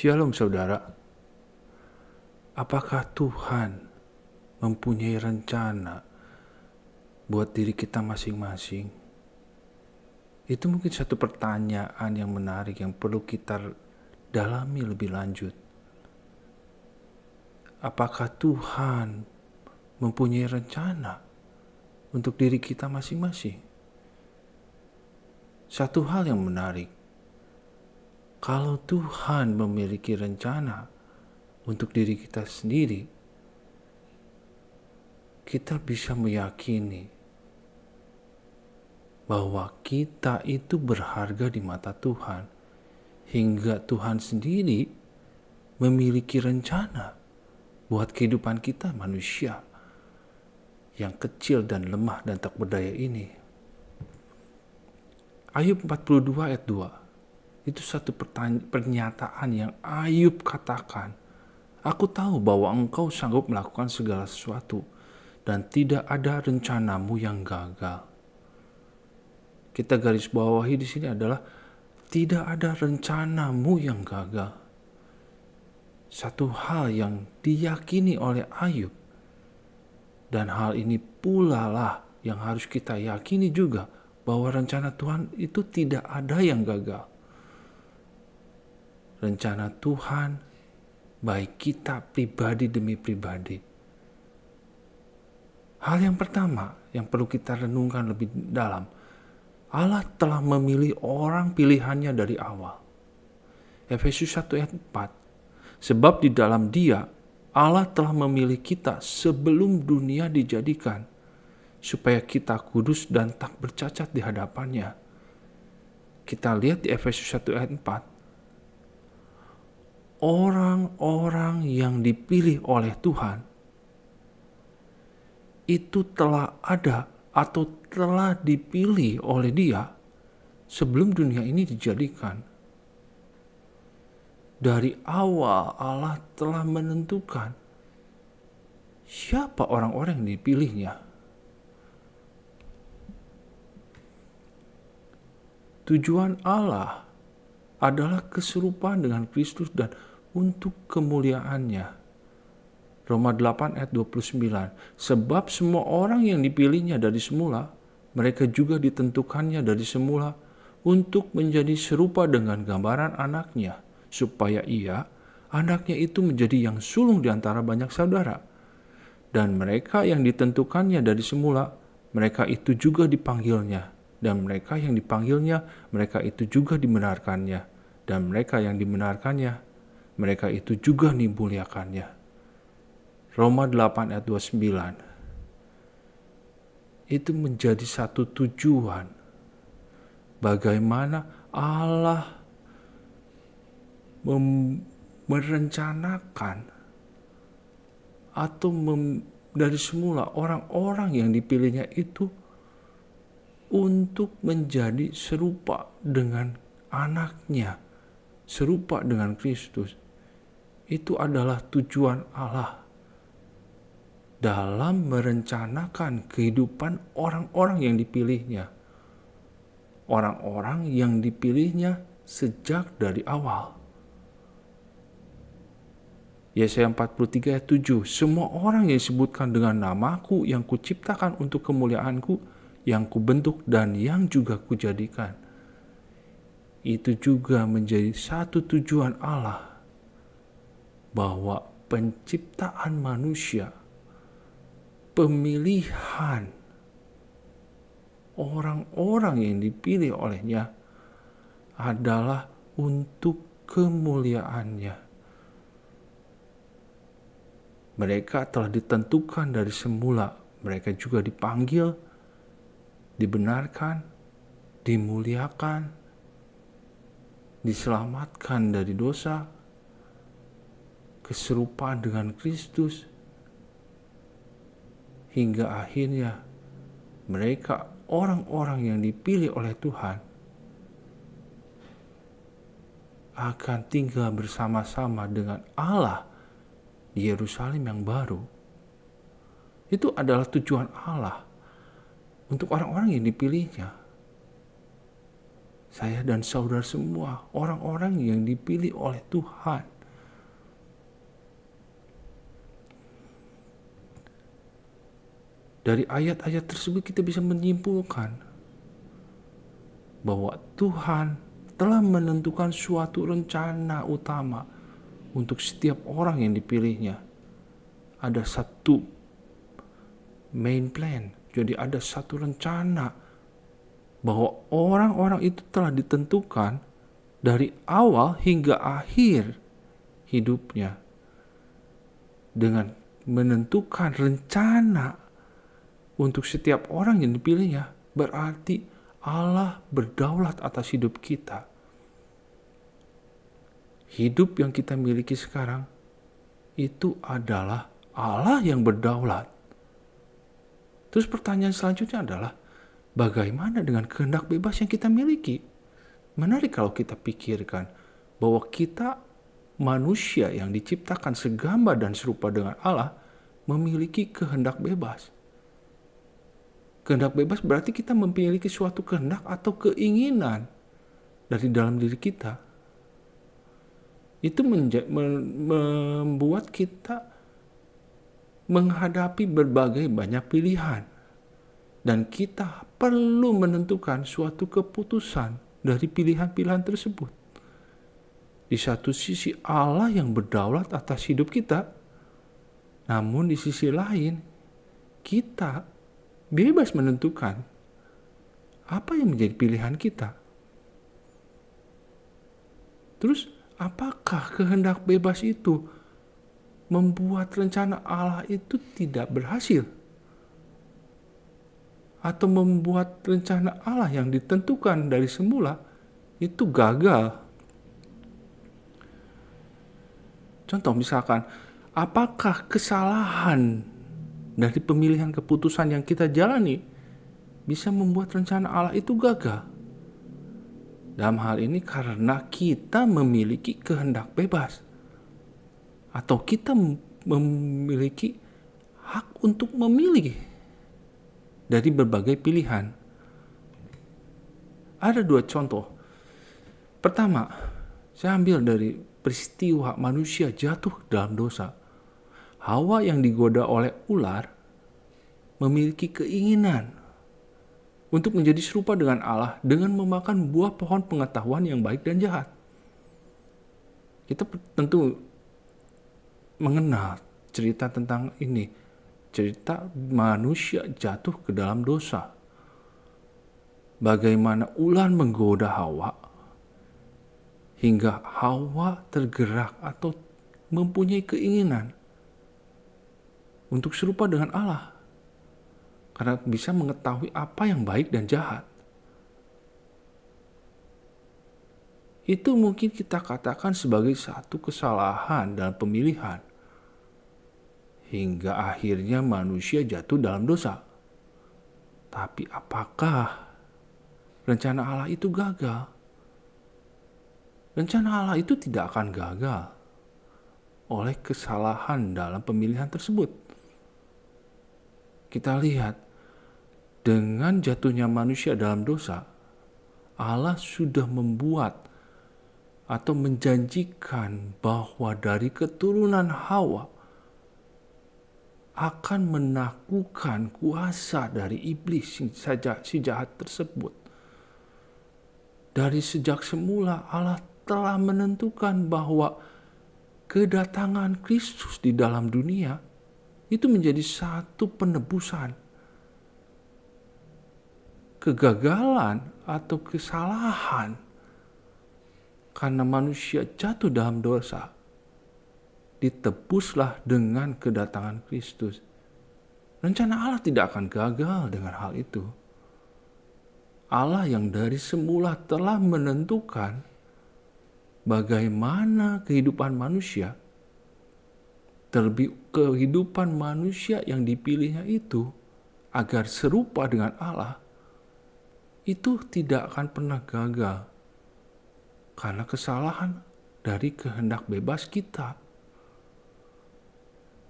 Shalom saudara, apakah Tuhan mempunyai rencana buat diri kita masing-masing? Itu mungkin satu pertanyaan yang menarik yang perlu kita dalami lebih lanjut. Apakah Tuhan mempunyai rencana untuk diri kita masing-masing? Satu hal yang menarik, kalau Tuhan memiliki rencana untuk diri kita sendiri, kita bisa meyakini bahwa kita itu berharga di mata Tuhan, hingga Tuhan sendiri memiliki rencana buat kehidupan kita manusia yang kecil dan lemah dan tak berdaya ini. Ayub 42 ayat 2, itu satu pernyataan yang Ayub katakan, "Aku tahu bahwa engkau sanggup melakukan segala sesuatu dan tidak ada rencanamu yang gagal." Kita garis bawahi di sini adalah tidak ada rencanamu yang gagal. Satu hal yang diyakini oleh Ayub, dan hal ini pula lah yang harus kita yakini juga, bahwa rencana Tuhan itu tidak ada yang gagal. Rencana Tuhan baik kita pribadi demi pribadi. Hal yang pertama yang perlu kita renungkan lebih dalam, Allah telah memilih orang pilihannya dari awal. Efesus 1 ayat 4, sebab di dalam Dia Allah telah memilih kita sebelum dunia dijadikan, supaya kita kudus dan tak bercacat di hadapannya. Kita lihat di Efesus 1 ayat 4, orang-orang yang dipilih oleh Tuhan itu telah ada atau telah dipilih oleh Dia sebelum dunia ini dijadikan. Dari awal Allah telah menentukan siapa orang-orang yang dipilihnya. Tujuan Allah adalah keserupaan dengan Kristus dan untuk kemuliaannya. Roma 8 ayat 29, sebab semua orang yang dipilihnya dari semula, mereka juga ditentukannya dari semula untuk menjadi serupa dengan gambaran anaknya, supaya anaknya itu menjadi yang sulung di antara banyak saudara. Dan mereka yang ditentukannya dari semula, mereka itu juga dipanggilnya. Dan mereka yang dipanggilnya, mereka itu juga dibenarkannya. Dan mereka yang dibenarkannya, mereka itu juga dimuliakannya. Roma 8 ayat 29. Itu menjadi satu tujuan. Bagaimana Allah merencanakan atau dari semula orang-orang yang dipilihnya itu untuk menjadi serupa dengan anaknya, serupa dengan Kristus. Itu adalah tujuan Allah dalam merencanakan kehidupan orang-orang yang dipilihnya. Orang-orang yang dipilihnya sejak dari awal. Yesaya 43 ayat 7, semua orang yang disebutkan dengan namaku yang kuciptakan untuk kemuliaanku, yang kubentuk dan yang juga kujadikan. Itu juga menjadi satu tujuan Allah, bahwa penciptaan manusia, pemilihan orang-orang yang dipilih olehnya adalah untuk kemuliaannya. Mereka telah ditentukan dari semula, mereka juga dipanggil, dibenarkan, dimuliakan, diselamatkan dari dosa, keserupaan dengan Kristus, hingga akhirnya mereka orang-orang yang dipilih oleh Tuhan akan tinggal bersama-sama dengan Allah di Yerusalem yang baru. Itu adalah tujuan Allah untuk orang-orang yang dipilihnya. saya dan saudara semua, orang-orang yang dipilih oleh Tuhan. Dari ayat-ayat tersebut kita bisa menyimpulkan bahwa Tuhan telah menentukan suatu rencana utama untuk setiap orang yang dipilihnya. Ada satu main plan, jadi ada satu rencana bahwa orang-orang itu telah ditentukan dari awal hingga akhir hidupnya. Dengan menentukan rencana untuk setiap orang yang dipilihnya, berarti Allah berdaulat atas hidup kita. Hidup yang kita miliki sekarang itu adalah Allah yang berdaulat. Terus pertanyaan selanjutnya adalah, bagaimana dengan kehendak bebas yang kita miliki? Menarik kalau kita pikirkan bahwa kita manusia yang diciptakan segambar dan serupa dengan Allah memiliki kehendak bebas. Kehendak bebas berarti kita memiliki suatu kehendak atau keinginan dari dalam diri kita. Itu membuat kita menghadapi berbagai banyak pilihan. Dan kita perlu menentukan suatu keputusan dari pilihan-pilihan tersebut. Di satu sisi Allah yang berdaulat atas hidup kita, namun di sisi lain kita bebas menentukan apa yang menjadi pilihan kita. Terus apakah kehendak bebas itu membuat rencana Allah itu tidak berhasil? Atau membuat rencana Allah yang ditentukan dari semula itu gagal? Contoh misalkan, apakah kesalahan dari pemilihan keputusan yang kita jalani bisa membuat rencana Allah itu gagal? Dalam hal ini karena kita memiliki kehendak bebas, atau kita memiliki hak untuk memilih dari berbagai pilihan. Ada dua contoh. Pertama, saya ambil dari peristiwa manusia jatuh dalam dosa. Hawa yang digoda oleh ular memiliki keinginan untuk menjadi serupa dengan Allah dengan memakan buah pohon pengetahuan yang baik dan jahat. Kita tentu mengenal cerita tentang ini. Cerita manusia jatuh ke dalam dosa. Bagaimana ular menggoda Hawa hingga Hawa tergerak atau mempunyai keinginan untuk serupa dengan Allah. Karena bisa mengetahui apa yang baik dan jahat. Itu mungkin kita katakan sebagai satu kesalahan dalam pemilihan. Hingga akhirnya manusia jatuh dalam dosa. Tapi apakah rencana Allah itu gagal? Rencana Allah itu tidak akan gagal oleh kesalahan dalam pemilihan tersebut. Kita lihat, dengan jatuhnya manusia dalam dosa, Allah sudah membuat atau menjanjikan bahwa dari keturunan Hawa akan menaklukkan kuasa dari iblis si jahat tersebut. Dari sejak semula Allah telah menentukan bahwa kedatangan Kristus di dalam dunia itu menjadi satu penebusan. Kegagalan atau kesalahan karena manusia jatuh dalam dosa ditebuslah dengan kedatangan Kristus. Rencana Allah tidak akan gagal dengan hal itu. Allah yang dari semula telah menentukan bagaimana kehidupan manusia, terlebih kehidupan manusia yang dipilihnya itu agar serupa dengan Allah, itu tidak akan pernah gagal karena kesalahan dari kehendak bebas kita.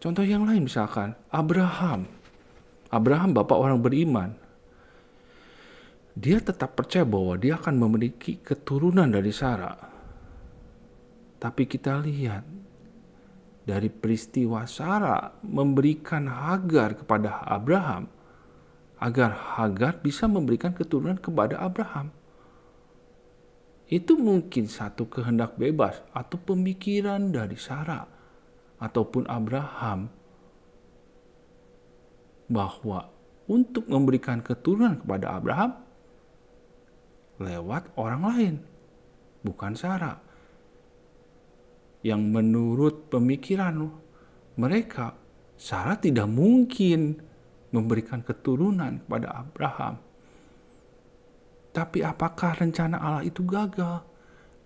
Contoh yang lain misalkan Abraham bapak orang beriman. dia tetap percaya bahwa dia akan memiliki keturunan dari Sarah. Tapi kita lihat dari peristiwa Sarah memberikan Hagar kepada Abraham, agar Hagar bisa memberikan keturunan kepada Abraham. Itu mungkin satu kehendak bebas atau pemikiran dari Sarah ataupun Abraham bahwa untuk memberikan keturunan kepada Abraham lewat orang lain, bukan Sarah. Yang menurut pemikiran mereka, Sarah tidak mungkin memberikan keturunan kepada Abraham. Tapi apakah rencana Allah itu gagal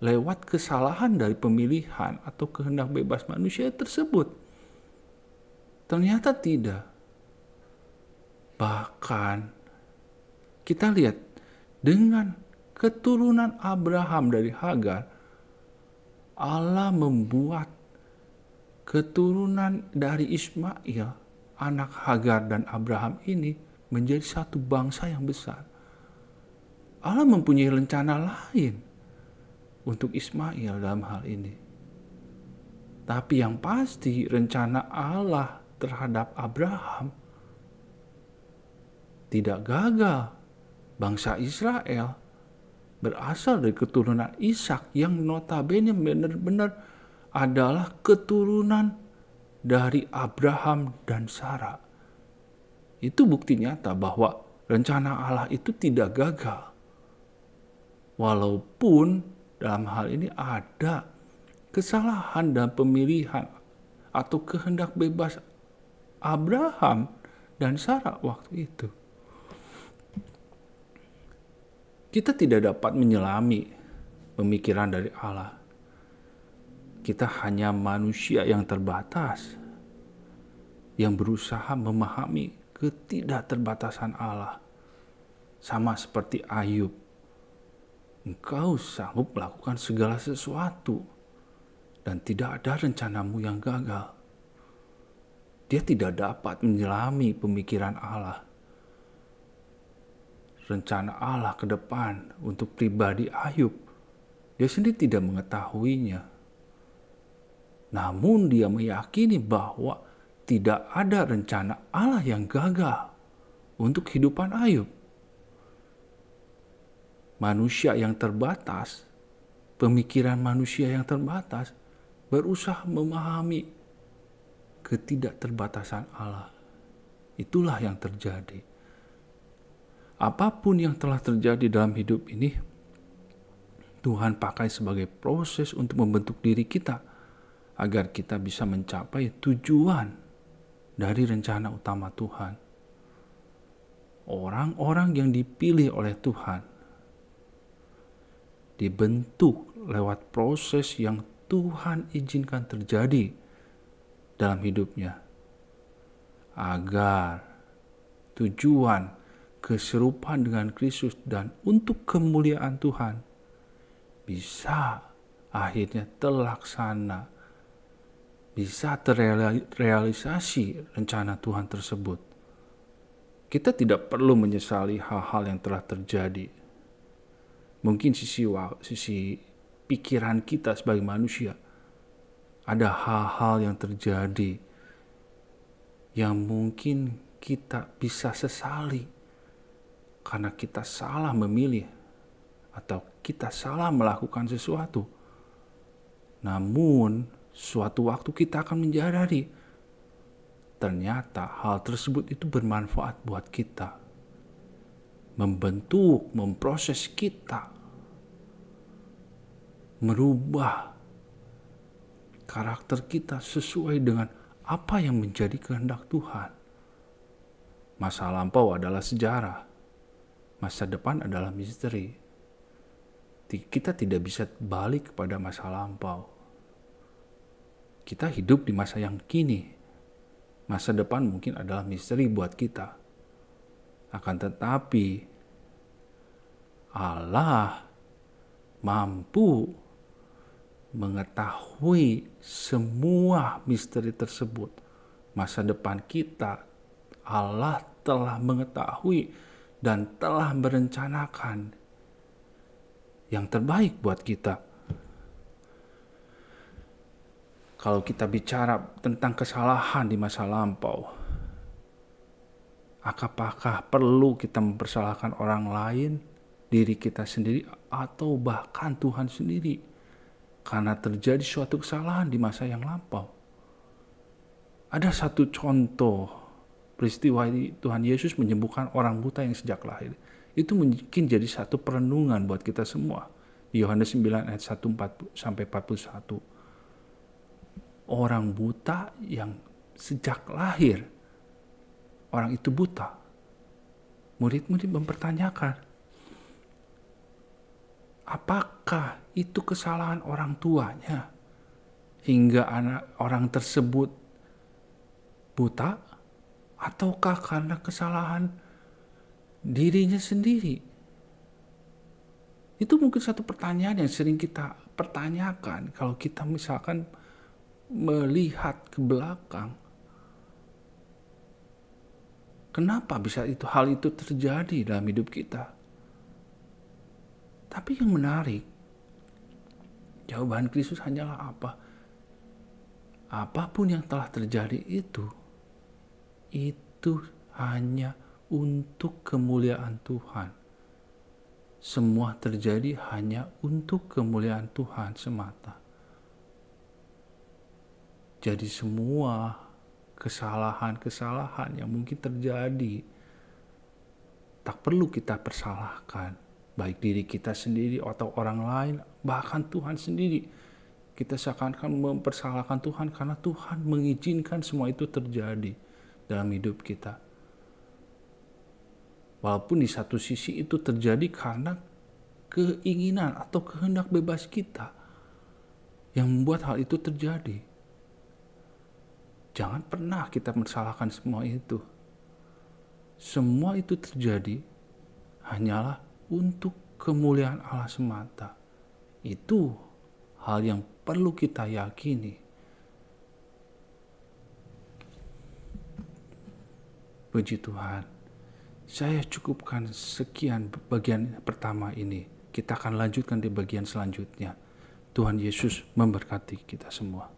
lewat kesalahan dari pemilihan atau kehendak bebas manusia tersebut? Ternyata tidak. Bahkan kita lihat dengan keturunan Abraham dari Hagar, Allah membuat keturunan dari Ismail, anak Hagar dan Abraham ini menjadi satu bangsa yang besar. Allah mempunyai rencana lain untuk Ismail dalam hal ini. Tapi yang pasti rencana Allah terhadap Abraham tidak gagal. Bangsa Israel berasal dari keturunan Ishak yang notabene benar-benar adalah keturunan dari Abraham dan Sarah. Itu bukti nyata bahwa rencana Allah itu tidak gagal. Walaupun dalam hal ini ada kesalahan dan pemilihan atau kehendak bebas Abraham dan Sarah waktu itu. Kita tidak dapat menyelami pemikiran dari Allah. Kita hanya manusia yang terbatas, yang berusaha memahami ketidakterbatasan Allah. Sama seperti Ayub. Engkau sanggup melakukan segala sesuatu dan tidak ada rencanamu yang gagal. Dia tidak dapat menyelami pemikiran Allah. Rencana Allah ke depan untuk pribadi Ayub, dia sendiri tidak mengetahuinya. Namun dia meyakini bahwa tidak ada rencana Allah yang gagal untuk kehidupan Ayub. Manusia yang terbatas, pemikiran manusia yang terbatas, berusaha memahami ketidakterbatasan Allah. Itulah yang terjadi. Apapun yang telah terjadi dalam hidup ini, Tuhan pakai sebagai proses untuk membentuk diri kita, agar kita bisa mencapai tujuan dari rencana utama Tuhan. Orang-orang yang dipilih oleh Tuhan dibentuk lewat proses yang Tuhan izinkan terjadi dalam hidupnya, agar tujuan keserupaan dengan Kristus dan untuk kemuliaan Tuhan bisa akhirnya terlaksana, bisa terrealisasi rencana Tuhan tersebut. Kita tidak perlu menyesali hal-hal yang telah terjadi. Mungkin sisi pikiran kita sebagai manusia, ada hal-hal yang terjadi yang mungkin kita bisa sesali karena kita salah memilih atau kita salah melakukan sesuatu. Namun suatu waktu kita akan menyadari ternyata hal tersebut itu bermanfaat buat kita, membentuk, memproses kita, merubah karakter kita sesuai dengan apa yang menjadi kehendak Tuhan. Masa lampau adalah sejarah, masa depan adalah misteri. Kita tidak bisa balik kepada masa lampau. Kita hidup di masa yang kini. Masa depan mungkin adalah misteri buat kita. Akan tetapi Allah mampu mengetahui semua misteri tersebut. Masa depan kita, Allah telah mengetahui dan telah merencanakan yang terbaik buat kita. Kalau kita bicara tentang kesalahan di masa lampau, apakah perlu kita mempersalahkan orang lain, diri kita sendiri, atau bahkan Tuhan sendiri karena terjadi suatu kesalahan di masa yang lampau? Ada satu contoh peristiwa Tuhan Yesus menyembuhkan orang buta yang sejak lahir. Itu mungkin jadi satu perenungan buat kita semua. Di Yohanes 9 ayat 1-41. Orang buta yang sejak lahir, orang itu buta. Murid-murid mempertanyakan, apakah itu kesalahan orang tuanya hingga orang tersebut buta, ataukah karena kesalahan dirinya sendiri? Itu mungkin satu pertanyaan yang sering kita pertanyakan kalau kita misalkan melihat ke belakang. Kenapa bisa hal itu terjadi dalam hidup kita? Tapi yang menarik, jawaban Kristus hanyalah apa? Apapun yang telah terjadi itu hanya untuk kemuliaan Tuhan. Semua terjadi hanya untuk kemuliaan Tuhan semata. Jadi semua kesalahan-kesalahan yang mungkin terjadi tak perlu kita persalahkan, baik diri kita sendiri atau orang lain, bahkan Tuhan sendiri. Kita seakan-akan mempersalahkan Tuhan karena Tuhan mengizinkan semua itu terjadi dalam hidup kita. Walaupun di satu sisi itu terjadi karena keinginan atau kehendak bebas kita yang membuat hal itu terjadi. Jangan pernah kita mensalahkan semua itu. Semua itu terjadi hanyalah untuk kemuliaan Allah semata. Itu hal yang perlu kita yakini. Puji Tuhan. Saya cukupkan sekian bagian pertama ini. Kita akan lanjutkan di bagian selanjutnya. Tuhan Yesus memberkati kita semua.